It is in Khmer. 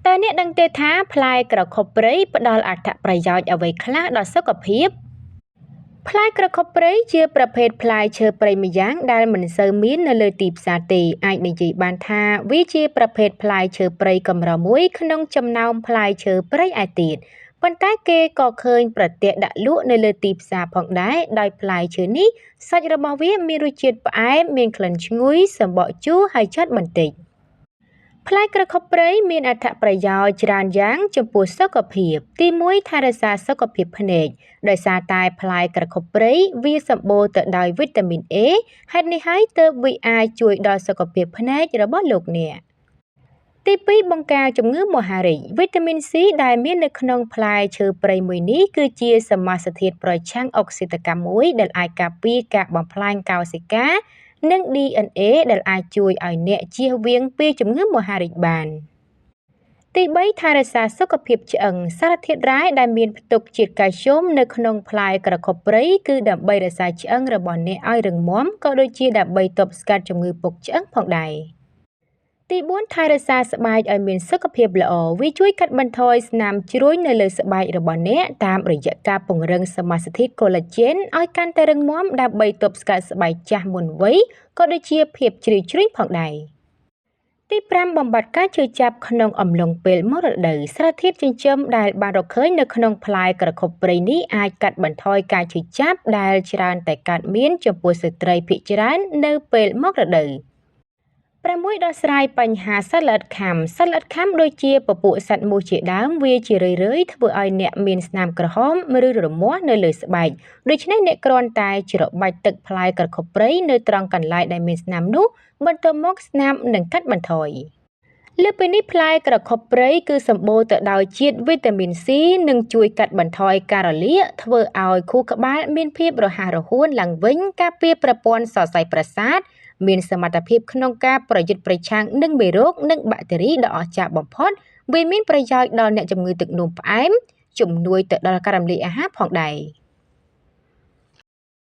តើអ្នកដឹងទេថាផ្លែក្រខុបព្រៃផ្ដល់អត្ថប្រយោជន៍អ្វីខ្លះដល់សុខភាពផ្លែក្រខុបព្រៃជាប្រភេទផ្លែឈើព្រៃម្យ៉ាងដែលមិនសូវមាននៅលើទីផ្សារទេអាចនិយាយបានថាវាជាប្រភេទផ្លែឈើព្រៃកម្រមួយក្នុងចំណោមផ្លែឈើព្រៃឯទៀតប៉ុន្តែគេក៏ឃើញប្រទះដាក់លក់នៅលើទីផ្សារផងដែរដោយផ្លែឈើនេះសាច់របស់វាមានរសជាតិផ្អែមមានក្លិនឈ្ងុយសម្បកជូរហើយជិតបន្តិចផ្លែក្រខុបព្រៃមានអត្ថប្រយោជន៍ច្រើនយ៉ាងចំពោះសុខភាពទី1ថែរក្សាសុខភាពភ្នែកដោយសារតែផ្លែក្រខុបព្រៃវាសម្បូរទៅដោយវីតាមីន A ហេតុនេះហើយទើបវាអាចជួយដល់សុខភាពភ្នែករបស់លោកអ្នកទី2បង្ការជំងឺមហារីកវីតាមីន C ដែលមាននៅក្នុងផ្លែឈើព្រៃមួយនេះគឺជាសមាសធាតុប្រឆាំងអុកស៊ីតកម្មមួយដែលអាចការពារការបំផ្លាញកោសិកានិង DNA ដែលអាចជួយឲ្យអ្នកជៀសវាងពីជំងឺមហារីកបានទី3ថែរក្សាសុខភាពឆ្អឹងសារធាតុរ៉ែដែលមានផ្ទុកជាតិកាល់ស្យូមនៅក្នុងផ្លែក្រខុបព្រៃគឺដើម្បីរក្សាឆ្អឹងរបស់អ្នកឲ្យរឹងមាំក៏ដូចជាដើម្បីទប់ស្កាត់ជំងឺពុកឆ្អឹងផងដែរទី4ថែរក្សាស្បែកឲ្យមានសុខភាពល្អវាជួយកាត់បន្ថយស្នាមជ្រួញនៅលើស្បែករបស់អ្នកតាមរយៈការពង្រឹងសមាសធាតុ collagen ឲ្យកាន់តែរឹងមាំដើម្បីទប់ស្កាត់ស្បែកចាស់មុនវ័យក៏ដូចជាភាពជ្រីវជ្រួញផងដែរទី5បំបត្តិការឈឺចាប់ក្នុងអំឡុងពេលមរដូវសារធាតុចិញ្ចឹមដែលបានរកឃើញនៅក្នុងផ្លែក្រខុបព្រៃនេះអាចកាត់បន្ថយការឈឺចាប់ដែលច្រើនតែកើតមានចំពោះស្ត្រីភាគច្រើននៅពេលមករដូវ6ដោះស្រាយបញ្ហាសត្វល្អិតខាំសត្វល្អិតខាំដូចជាពពួកសត្វមូសជាដើមវាជារឿយៗធ្វើឲ្យអ្នកមានស្នាមក្រហមឬរមាស់នៅលើស្បែកដូច្នេះអ្នកគ្រាន់តែច្របាច់ទឹកផ្លែក្រខុបព្រៃនៅត្រង់កន្លែងដែលមានស្នាមនោះបន្ទាប់មកស្នាមនឹងកាត់បន្ថយលើសពីនេះផ្លែក្រខុបព្រៃគឺសម្បូរទៅដោយជាតិវីតាមីន C និងជួយកាត់បន្ថយការរលាកធ្វើឲ្យខួរក្បាលមានភាពរហ័សរហួនឡើងវិញការពារប្រព័ន្ធសរសៃប្រសាទមានសមត្ថភាពក្នុងការប្រយុទ្ធប្រឆាំងនឹងមេរោគនិងបាក់តេរីដ៏អស្ចារ្យបំផុតវាមានប្រយោជន៍ដល់អ្នកជំងឺទឹកនោមផ្អែមជំនួយទៅដល់ការរំលាយអាហារផងដែរ